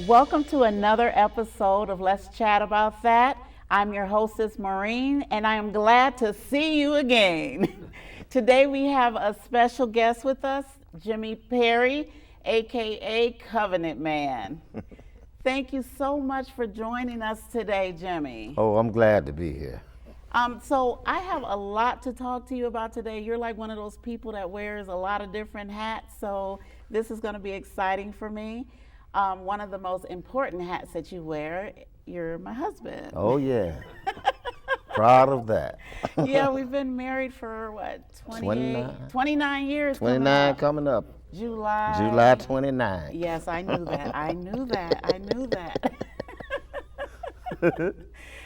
Welcome to another episode of Let's Chat About That. I'm your hostess, Morine, and I am glad to see you again. Today we have a special guest with us, Jimmie Perry, aka Covenant Man. Thank you so much for joining us today, Jimmie. Oh, I'm glad to be here. So I have a lot to talk to you about today. You're like one of those people that wears a lot of different hats, so this is going to be exciting for me. One of the most important hats that you wear, you're my husband. Oh, yeah. Proud of that. Yeah, we've been married for what, 29 years? 29 coming up. July 29. Yes, I knew that. I knew that.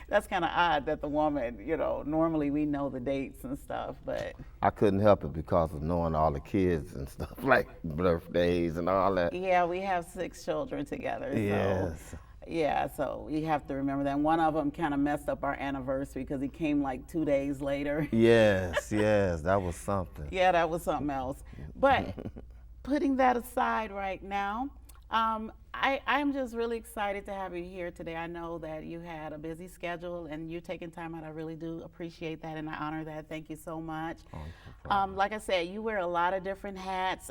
That's kind of odd that the woman, normally we know the dates and stuff, but. I couldn't help it because of knowing all the kids and stuff, like birthdays and all that. Yeah, we have 6 children together. Yes. So, yeah, so we have to remember that. One of them kind of messed up our anniversary because he came like 2 days later. Yes, that was something. Yeah, that was something else. But putting that aside right now, I'm just really excited to have you here today. I know that you had a busy schedule and you're taking time out. I really do appreciate that and I honor that. Thank you so much. Like I said, you wear a lot of different hats.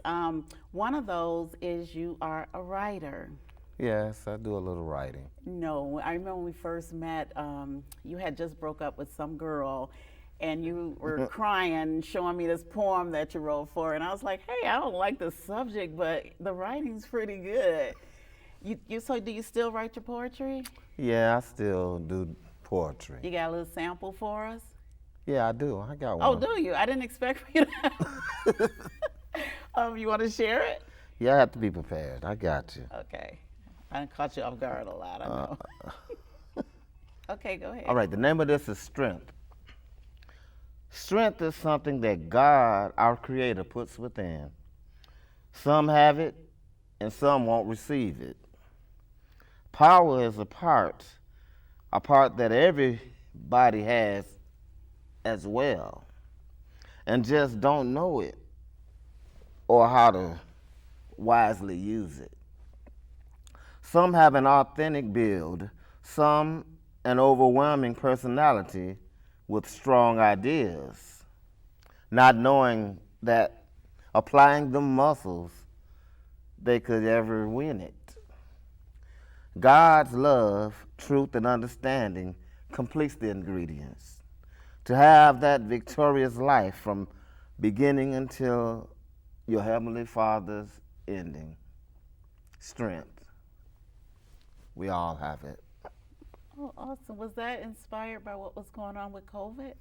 One of those is you are a writer. Yes, I do a little writing. No, I remember when we first met, you had just broke up with some girl and you were crying, showing me this poem that you wrote for her. And I was like, hey, I don't like the subject, but the writing's pretty good. So do you still write your poetry? Yeah, I still do poetry. You got a little sample for us? Yeah, I do. I got one. Oh, do you? I didn't expect for you to have. You want to share it? Yeah, I have to be prepared. I got you. Okay. I caught you off guard a lot, I know. Okay, go ahead. All right, the name of this is Strength. Strength is something that God, our Creator, puts within. Some have it, and some won't receive it. Power is a part that everybody has as well, and just don't know it or how to wisely use it. Some have an authentic build, some an overwhelming personality with strong ideas, not knowing that applying the muscles, they could ever win it. God's love, truth, and understanding completes the ingredients to have that victorious life from beginning until your Heavenly Father's ending. Strength. We all have it. Oh, awesome. Was that inspired by what was going on with COVID?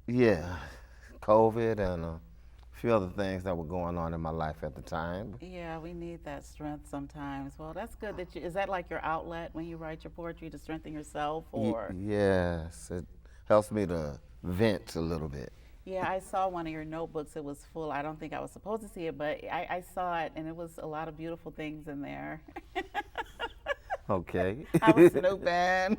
Yeah, COVID and a few other things that were going on in my life at the time. Yeah, we need that strength sometimes. Well, that's good that is that like your outlet when you write your poetry to strengthen yourself or? Yes, it helps me to vent a little bit. Yeah, I saw one of your notebooks. It was full. I don't think I was supposed to see it, but I saw it and it was a lot of beautiful things in there. Okay. I was snooping.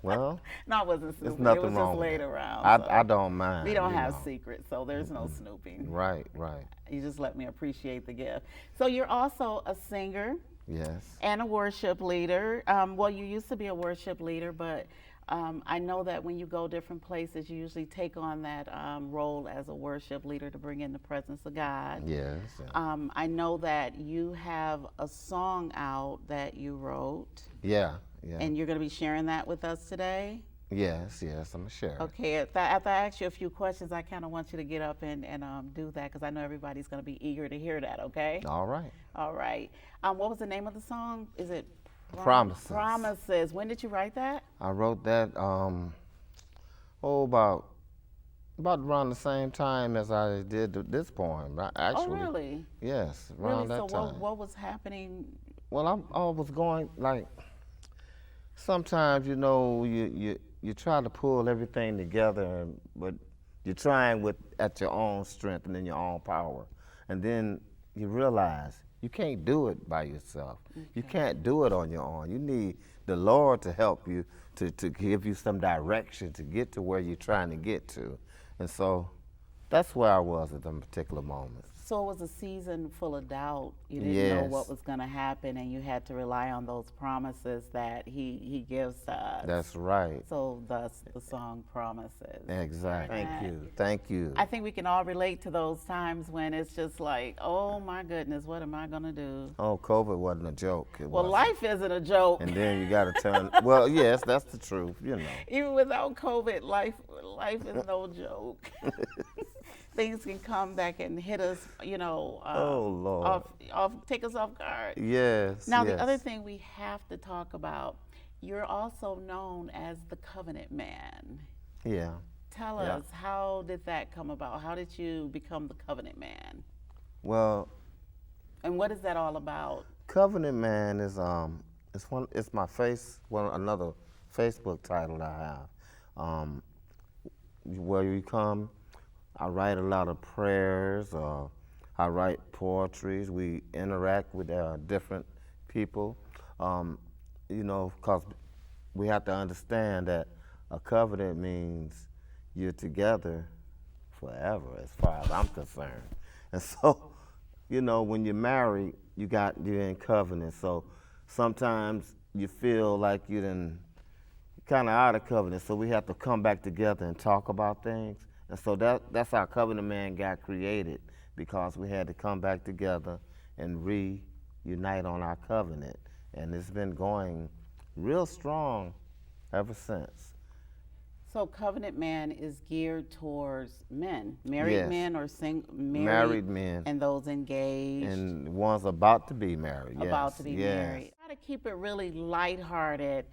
Well, no, I wasn't snooping. There's nothing it was wrong just with laid it. around. I don't mind. We don't have secrets, so there's no snooping. Right. You just let me appreciate the gift. So you're also a singer. Yes. And a worship leader. Well, you used to be a worship leader, but I know that when you go different places, you usually take on that role as a worship leader to bring in the presence of God. Yes. I know that you have a song out that you wrote. Yeah. And you're going to be sharing that with us today? Yes, I'm going to share it. Okay, after I ask you a few questions, I kind of want you to get up and do that because I know everybody's going to be eager to hear that, okay? All right. What was the name of the song? Is it Promises. Promises. When did you write that? I wrote that about around the same time as I did this poem. Actually. Oh, really? Yes, around that time. So what was happening? Well, I was going like. Sometimes you try to pull everything together, but you're trying at your own strength and in your own power, and then you realize you can't do it by yourself. Okay. You can't do it on your own. You need the Lord to help you to give you some direction to get to where you're trying to get to, and so That's where I was at them particular moments. So it was a season full of doubt. You didn't know what Yes, was going to happen, and you had to rely on those promises that he gives to us. that's right. So thus the song promises. Exactly. Thank And you. Thank you. I think we can all relate to those times when it's just like, oh my goodness, what am I going to do? Oh, COVID wasn't a joke. It Well, wasn't. life isn't a joke. And then you got to turn. Well, yes, that's the truth. You know. Even without COVID, life is no joke. Things can come back and hit us, Oh Lord. take us off guard. Yes. Now, yes. the other thing we have to talk about, you're also known as the covenant man. Yeah. Tell Yeah. us, how did that come about? How did you become the covenant man? Well, And what is that all about? Covenant Man is it's my another Facebook title I have. Where you come, I write a lot of prayers. I write poetries. We interact with different people. Because we have to understand that a covenant means you're together forever, as far as I'm concerned. And so, when you're married, you're in covenant. So sometimes you feel like you're kind of out of covenant. So we have to come back together and talk about things. And so that's how Covenant Man got created, because we had to come back together and reunite on our covenant. And it's been going real strong ever since. So covenant man is geared towards men, married Yes. men or Married men. and those engaged. And one's about to be married. About yes, to be yes. married. Try to keep it really lighthearted,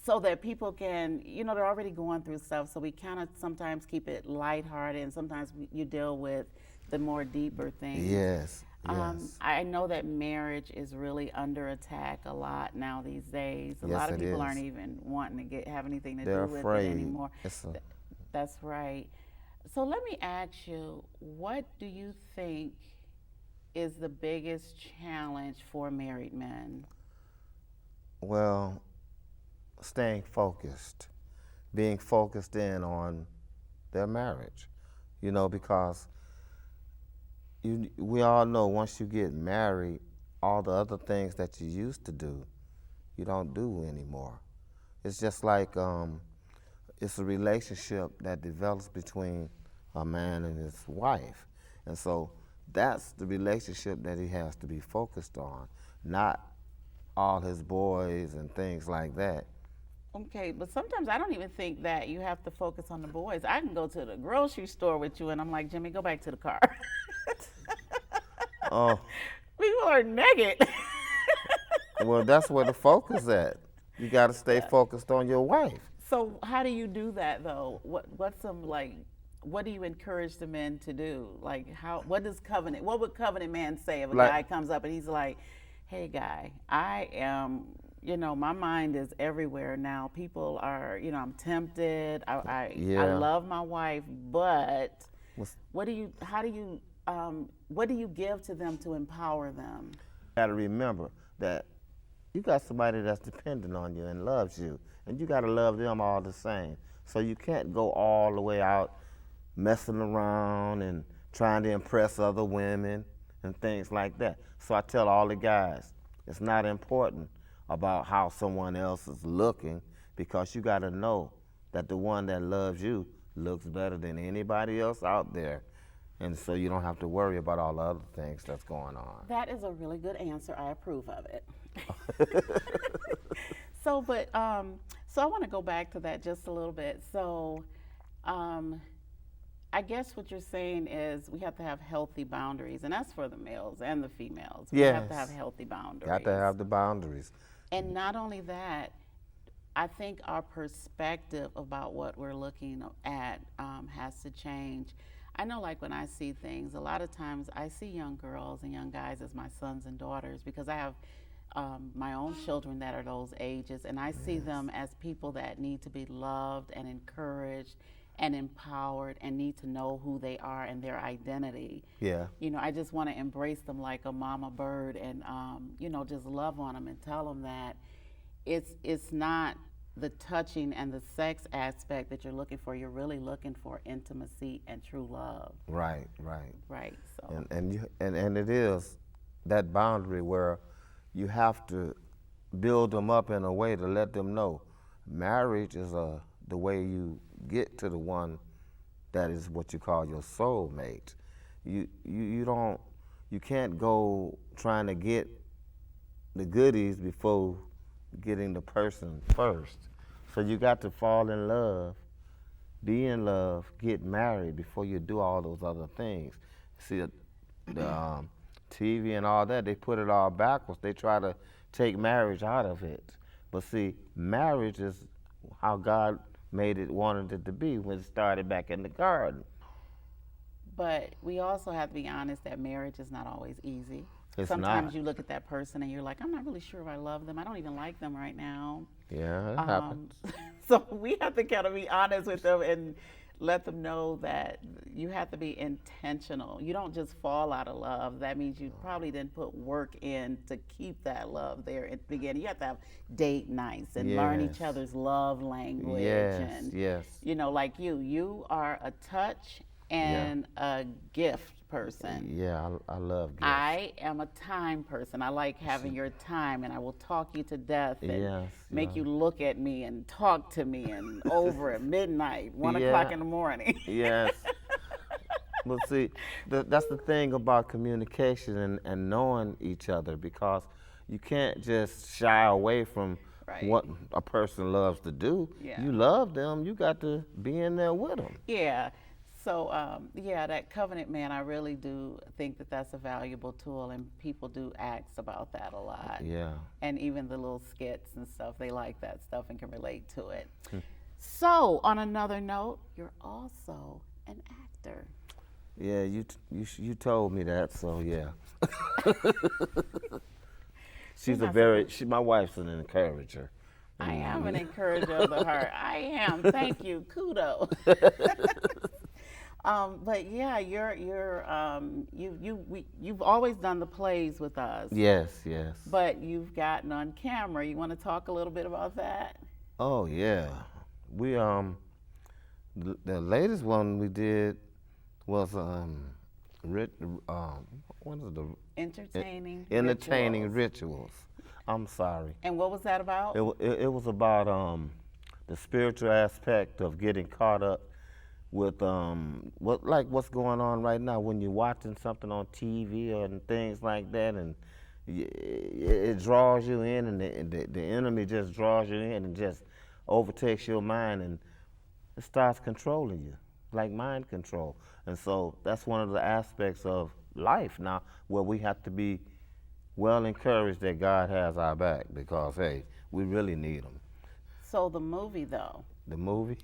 so that people can, they're already going through stuff. So we kind of sometimes keep it lighthearted, and sometimes you deal with the more deeper things. Yes. Yes. I know that marriage is really under attack a lot now these days. A Yes, lot of it people is. aren't even wanting to have anything to They're do with afraid. it anymore. It's That's right. So let me ask you, what do you think is the biggest challenge for married men? Well, staying focused, being focused in on their marriage, because we all know once you get married, all the other things that you used to do, you don't do anymore. It's just like it's a relationship that develops between a man and his wife. And so that's the relationship that he has to be focused on, not all his boys and things like that. Okay, but sometimes I don't even think that you have to focus on the boys. I can go to the grocery store with you and I'm like, Jimmie, go back to the car. Oh, People are naked. well, that's where the focus at. You got to stay focused on your wife. So how do you do that though? What do you encourage the men to do? What would covenant man say if a Like- guy comes up and he's like, hey guy, I am, my mind is everywhere now. People are, I'm tempted. I Yeah. love my wife, but What's- what do you give to them to empower them? Got to remember that you got somebody that's dependent on you and loves you, and you got to love them all the same. So you can't go all the way out messing around and trying to impress other women and things like that. So I tell all the guys, it's not important about how someone else is looking, because you got to know that the one that loves you looks better than anybody else out there. And so you don't have to worry about all the other things that's going on. That is a really good answer. I approve of it. So I want to go back to that just a little bit. So, I guess what you're saying is we have to have healthy boundaries, and that's for the males and the females. We have to have Yes. healthy boundaries. Got to have the boundaries. And not only that, I think our perspective about what we're looking at has to change. I know, like when I see things, a lot of times I see young girls and young guys as my sons and daughters, because I have my own children that are those ages, and I see them as people that need to be loved and encouraged and empowered and need to know who they are and their identity. Yeah. I just want to embrace them like a mama bird and, just love on them and tell them that it's not the touching and the sex aspect that you're looking for. You're really looking for intimacy and true love. Right, right. Right. So And it is that boundary where you have to build them up in a way to let them know marriage is the way you get to the one that is what you call your soulmate. You can't go trying to get the goodies before getting the person first. So you got to fall in love, be in love, get married before you do all those other things. See, the TV and all that, they put it all backwards. They try to take marriage out of it. But see, marriage is how God made it, wanted it to be when it started back in the garden. but we also have to be honest that marriage is not always easy. It's Sometimes not. you look at that person and you're like, I'm not really sure if I love them. I don't even like them right now. Yeah, it happens. So we have to kind of be honest with them and let them know that you have to be intentional. You don't just fall out of love. That means you probably didn't put work in to keep that love there at the beginning. You have to have date nights and learn each Yes. other's love language. Yes, And, yes. you know, like you are a touch and a gift person. Yeah, I love gifts. I am a time person. I like having your time, and I will talk you to death and Yes, make yeah. you look at me and talk to me and over at midnight, 1 Yeah. o'clock in the morning. Yes. But see, that's the thing about communication and knowing each other, because you can't just shy away from Right. what a person loves to do. Yeah. You love them, you got to be in there with them. Yeah. So, that covenant man, I really do think that that's a valuable tool, and people do ask about that a lot. Yeah. And even the little skits and stuff, they like that stuff and can relate to it. So, on another note, you're also an actor. Yeah, you told me that, so yeah. She's not my wife's an encourager. I am an encourager of the heart. I am. Thank you. Kudos. But yeah, you've always done the plays with us. Yes, yes. But you've gotten on camera. You want to talk a little bit about that? Oh yeah, we the latest one we did was what is the Entertaining rituals. I'm sorry. And what was that about? It was about the spiritual aspect of getting caught up with what's going on right now when you're watching something on TV and things like that, and it draws you in, and the enemy just draws you in and just overtakes your mind, and it starts controlling you, like mind control. And so that's one of the aspects of life now where we have to be well encouraged that God has our back, because hey, we really need him. So the movie, though. The movie?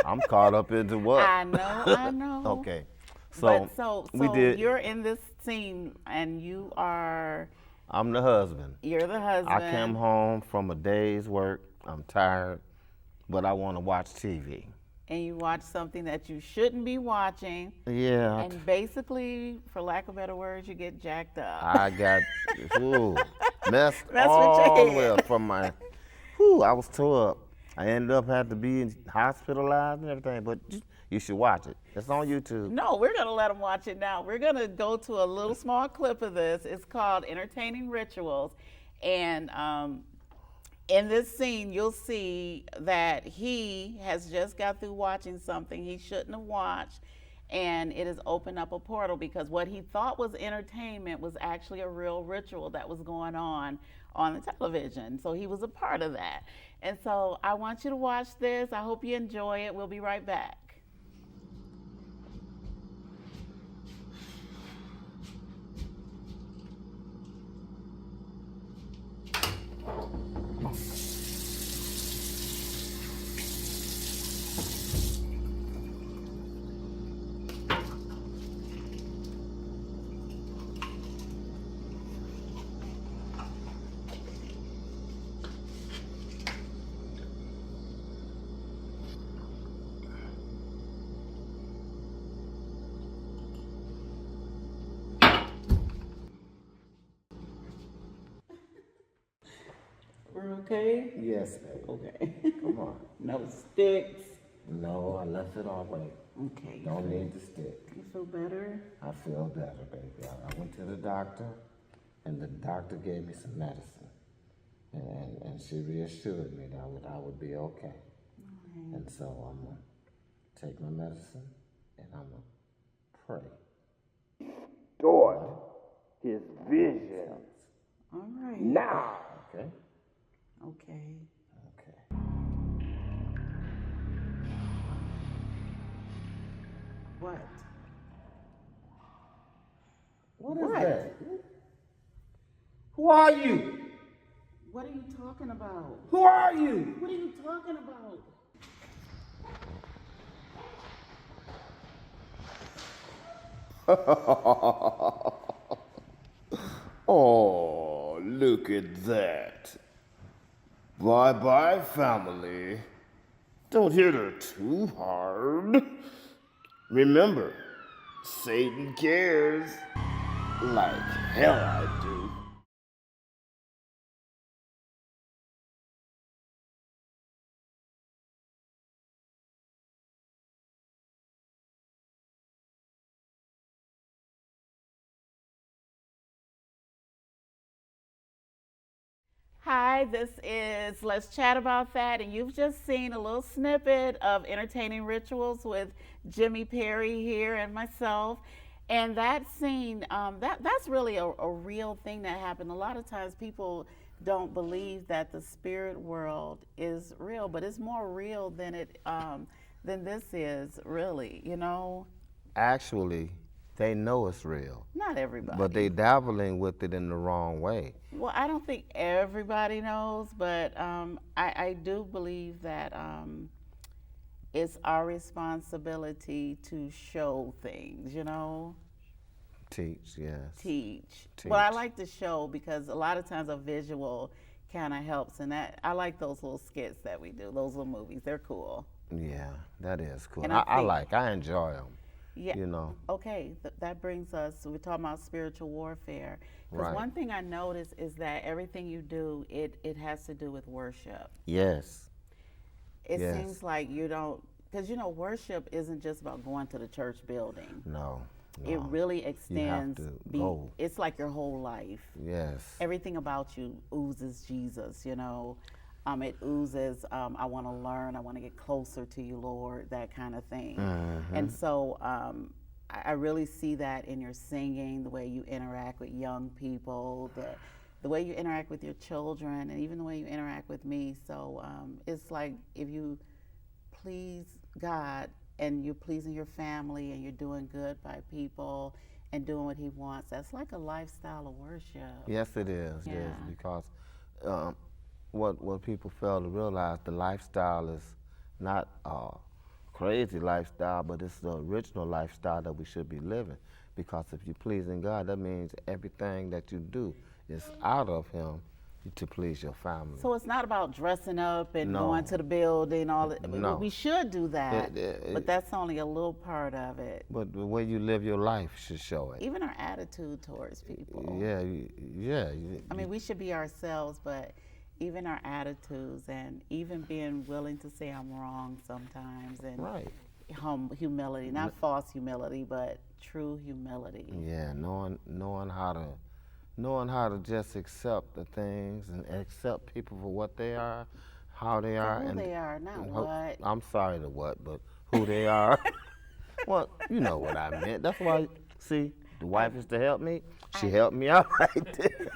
I'm caught up into what? I know. Okay. So, So we did. you're in this scene, and I'm the husband. you're the husband. I came home from a day's work. I'm tired, but I want to watch TV. And you watch something that you shouldn't be watching. Yeah, And basically, for lack of better words, you get jacked up. I got messed with your all the way head. up from my. I was tore up. I ended up having to be hospitalized and everything, but you should watch it. It's on YouTube. No, we're going to let them watch it now. We're going to go to a little small clip of this. It's called Entertaining Rituals. And in this scene, you'll see that he has just got through watching something he shouldn't have watched. And it has opened up a portal, because what he thought was entertainment was actually a real ritual that was going on the television. So he was a part of that. And so I want you to watch this. I hope you enjoy it. We'll be right back. okay? Yes, baby. Okay. Come on. No sticks. No, I left it all right. Okay. Don't need the stick. You feel better? I feel better, baby. I went to the doctor, and the doctor gave me some medicine. And she reassured me that I would be okay. And so I'm going to take my medicine, and I'm going to pray. Distort his vision. All right. Now. Okay? Okay. Okay. What? What is that? Who are you? What are you talking about? Who are you? What are you talking about? Oh, look at that. Bye-bye, family. Don't hit her too hard. Remember, Satan cares like hell I do. Hi, this is Let's Chat About That, and you've just seen a little snippet of Entertaining Rituals with Jimmie Perry here and myself. And that scene, that's really a real thing that happened. A lot of times people don't believe that the spirit world is real, but it's more real than this is really. Actually, they know it's real, Not everybody. but they dabbling with it in the wrong way. Well, I don't think everybody knows, but I do believe that it's our responsibility to show things. Teach, yes. Teach. Teach. Well, I like to show because a lot of times a visual kind of helps, and that I like those little skits that we do, those little movies. They're cool. Yeah, that is cool. And I enjoy them. Yeah. You know. Okay, that brings us. We're talking about spiritual warfare. Because Right. one thing I notice is that everything you do, it has to do with worship. Yes. It Yes. seems like you don't, because worship isn't just about going to the church building. No. It really extends. to go. It's like your whole life. Yes. Everything about you oozes Jesus. It oozes. I want to learn. I want to get closer to you, Lord. That kind of thing. And so I really see that in your singing, the way you interact with young people, the way you interact with your children, and even the way you interact with me. So it's like if you please God and you're pleasing your family and you're doing good by people and doing what He wants, that's like a lifestyle of worship. Yes, it is. It is, Yeah. because what people fail to realize, the lifestyle is not a crazy lifestyle, but it's the original lifestyle that we should be living. Because if you're pleasing God, that means everything that you do is out of Him to please your family. So it's not about dressing up and No. going to the building, all that. No. We should do that, It- but that's only a little part of it. But the way you live your life should show it. Even our attitude towards people. Yeah, yeah. I mean, we should be ourselves, but even our attitudes and even being willing to say I'm wrong sometimes, and Right. humility, not false humility, but true humility. Yeah, knowing how to just accept the things and accept people for what they are, how they are, Who and they are, not and what. I'm sorry to what, but who they are. Well, you know what I meant. That's why. See, the wife is to help me. She helped me out right there.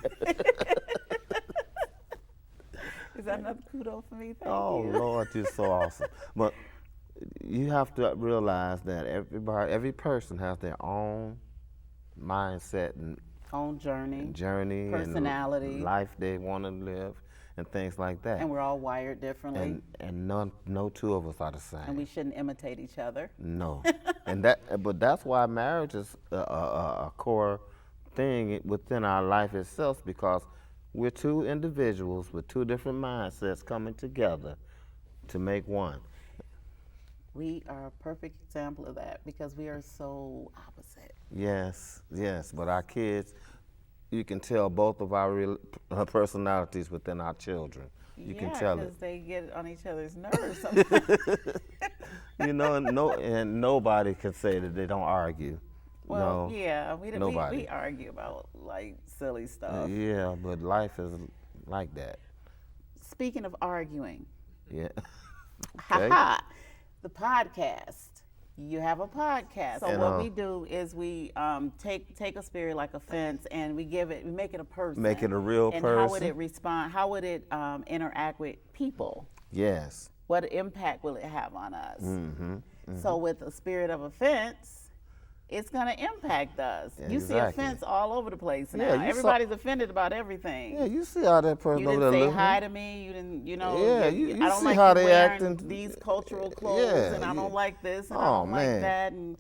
Is that another kudo for me? Thank Oh you. Lord, you're so awesome. But you have to realize that every person has their own mindset and Own journey. journey Personality. and life they want to live and things like that. And we're all wired differently. And no two of us are the same. And we shouldn't imitate each other. No. But that's why marriage is a core thing within our life itself, because we're two individuals with two different mindsets coming together to make one. We are a perfect example of that because we are so opposite. Yes, yes. But our kids, you can tell both of our personalities within our children. You can Yeah, tell it. because they get on each other's nerves sometimes. You know, and nobody can say that they don't argue. Well, No, yeah, we nobody. argue about like silly stuff. Yeah, but life is like that. Speaking of arguing, Yeah. Okay. haha, the podcast. You have a podcast. So And, what we do is we take a spirit like a fence and we make it a person. Make it a real and person. how would it respond? How would it interact with people? Yes. What impact will it have on us? Mm-hmm. So with the spirit of offense, it's going to impact us. Yeah, You see exactly. offense all over the place now. Yeah, you saw- Everybody's offended about everything. Yeah, you see how that person You over didn't there say looking. hi to me. You didn't, Yeah, you I don't see like how you they wearing acting. these cultural clothes, Yeah, and I don't yeah. like this, and I Oh, don't man. like that, and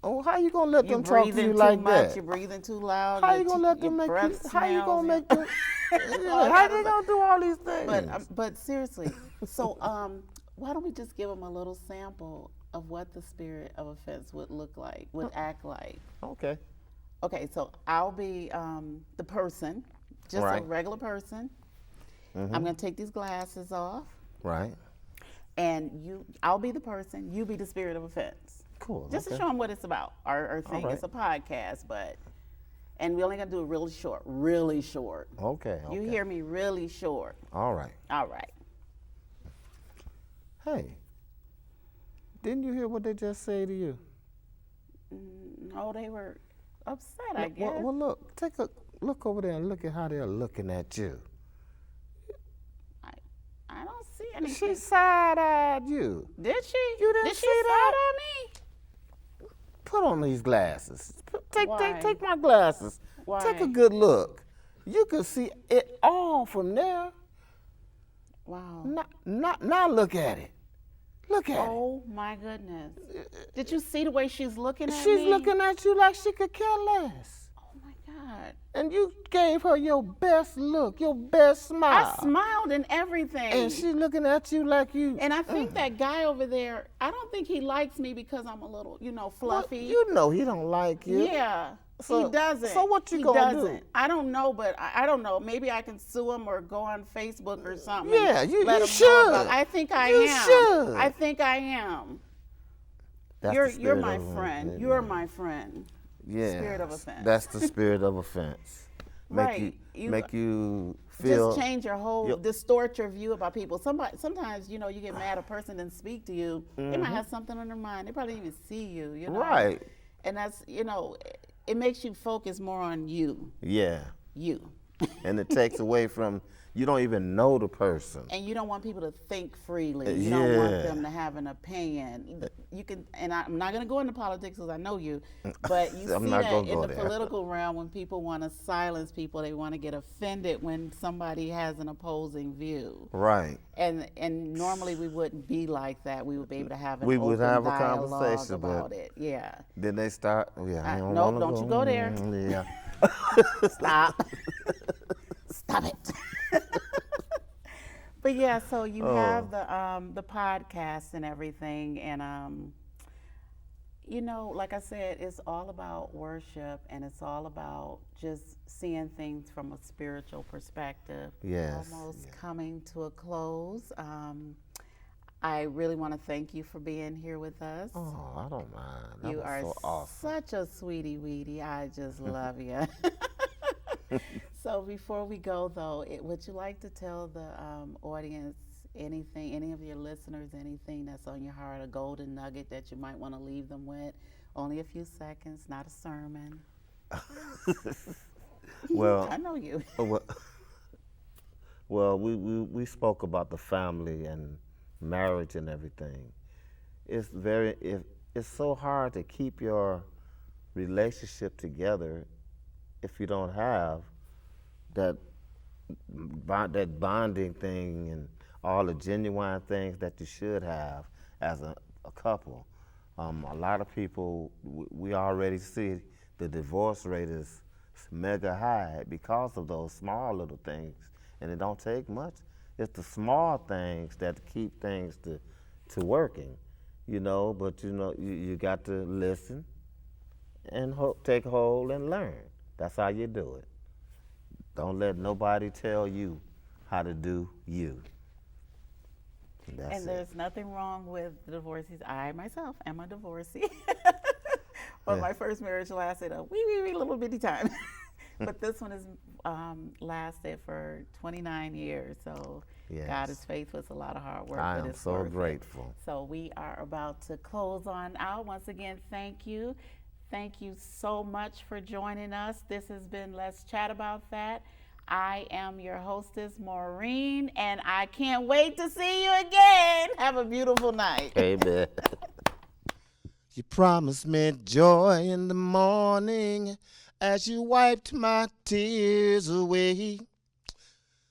Oh, how you gonna let you them talk to breathing you too like much. that? You're breathing too loud. How your you gonna te- let them your make you? breath How you smells, gonna and- make them? All How that they stuff. gonna do all these things? But seriously, so why don't we just give them a little sample of what the spirit of offense would look like, would act like? Okay. Okay, so I'll be the person, just a Right. regular person. Mm-hmm. I'm gonna take these glasses off, Right. and I'll be the person. You be the spirit of offense. Cool. Just okay. to show them what it's about. Our thing. right. It's a podcast, and we're only gonna do it really short. Really short. Okay. You okay. hear me? Really short. All right. All right. Hey, didn't you hear what they just say to you? No, they were upset. I guess. Well, look. Take a look over there and look at how they're looking at you. I don't see anything. She side-eyed you. Did she? You didn't Did she see that? side on me? Put on these glasses. Why? Take my glasses. Why? Take a good look. You can see it all from there. Wow. Now look at it. Look at Oh my goodness. Did you see the way she's looking it. at She's me? looking at you like she could care less. Oh my God. And you gave her your best look, your best smile. I smiled and everything. And she's looking at you like you. And I think that guy over there, I don't think he likes me because I'm a little, fluffy. You know he don't like you. Yeah. So- he doesn't. so what you he gonna do? doesn't. I don't know, but I don't know. Maybe I can sue him or go on Facebook or something. Yeah, and you let him know should. about- I think I You am. should. I think I am. That's the You're spirit my of- friend. You're my friend. Yeah. Spirit of offense. That's the spirit of offense. Right. Make you feel. Just change your whole, distort your view about people. Sometimes, you get mad a person didn't speak to you. They might have something on their mind. They probably didn't even see you, Right. And that's, it makes you focus more on you. Yeah. You. And it takes away from, you don't even know the person. And you don't want people to think freely. You don't want Yeah. them to have an opinion. You can, and I'm not going to go into politics because I know you, but you I'm see not that gonna in go the there. political realm when people want to silence people, they want to get offended when somebody has an opposing view. Right. And normally we wouldn't be like that. We would be able to have an We would open have a dialogue conversation, about but- it. Yeah. Then they start, yeah. I Nope, wanna don't you go there. Yeah. Stop. Stop it. But yeah, so you have the podcast and everything, and like I said, it's all about worship, and it's all about just seeing things from a spiritual perspective. Yes. Almost coming to a close. I really want to thank you for being here with us. Oh, I don't mind. That You was are so awesome. such a sweetie weetie. I just love you. So before we go, though, would you like to tell the audience anything, any of your listeners, anything that's on your heart, a golden nugget that you might want to leave them with? Only a few seconds, not a sermon. Well, I know you. well, we spoke about the family and marriage and everything. It's so hard to keep your relationship together if you don't have that bonding thing and all the genuine things that you should have as a couple. A lot of people, we already see the divorce rate is mega high because of those small little things, and it don't take much. It's the small things that keep things to working, but you got to listen and take hold and learn. That's how you do it. Don't let nobody tell you how to do you. That's And it. there's nothing wrong with divorcees. I myself am a divorcee. But Yeah. my first marriage lasted a wee little bitty time. But this one has lasted for 29 years. So God is Yes. faithful. It's a lot of hard work, I but am it's so worth it. grateful. So we are about to close on out. Once again, thank you. Thank you so much for joining us. This has been Let's Chat About That. I am your hostess, Morine, and I can't wait to see you again. Have a beautiful night. Amen. You promised me joy in the morning as you wiped my tears away.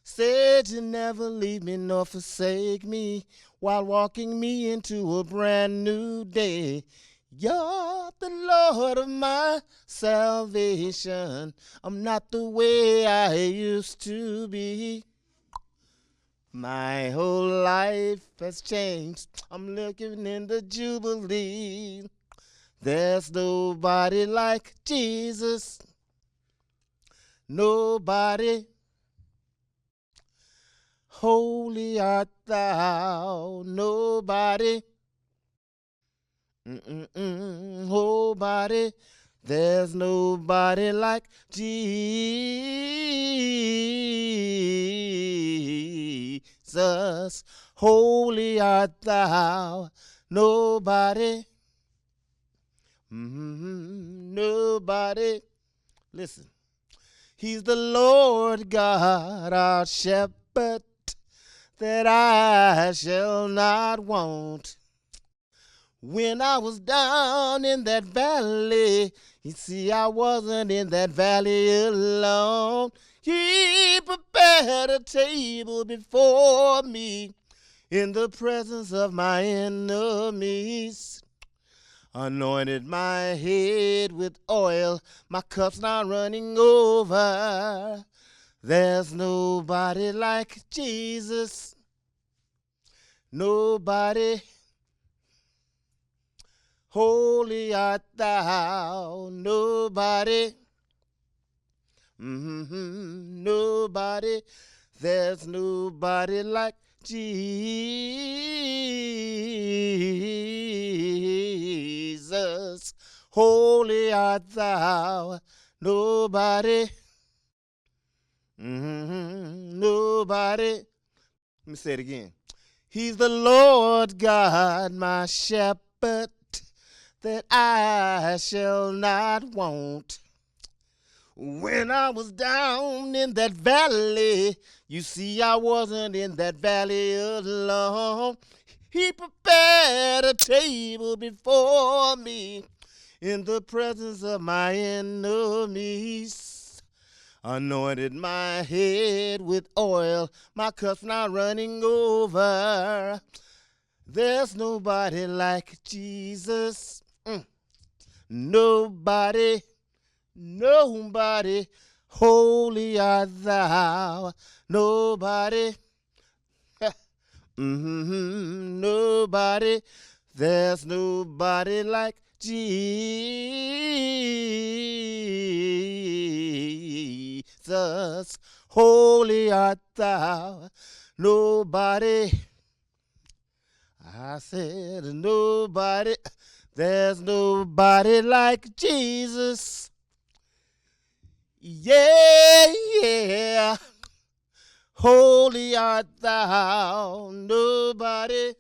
Said you never leave me nor forsake me while walking me into a brand new day. You're the Lord of my salvation. I'm not the way I used to be. My whole life has changed. I'm living in the Jubilee. There's nobody like Jesus. Nobody. Holy art thou. Nobody. Nobody. There's nobody like Jesus. Holy art thou. Nobody. Nobody. Listen. He's the Lord God, our shepherd, that I shall not want. When I was down in that valley, you see, I wasn't in that valley alone. He prepared a table before me in the presence of my enemies. Anointed my head with oil, my cup's not running over. There's nobody like Jesus. Nobody. Holy art thou. Nobody. Nobody. There's nobody like Jesus. Holy art thou. Nobody. Nobody. Let me say it again. He's the Lord God, my shepherd, that I shall not want. When I was down in that valley, you see, I wasn't in that valley alone. He prepared a table before me in the presence of my enemies. Anointed my head with oil, my cup's not running over. There's nobody like Jesus. Nobody. Nobody. Holy art thou. Nobody. Nobody. There's nobody like Jesus. Holy art thou. Nobody. I said nobody. There's nobody like Jesus. Yeah, yeah. Holy art thou. Nobody.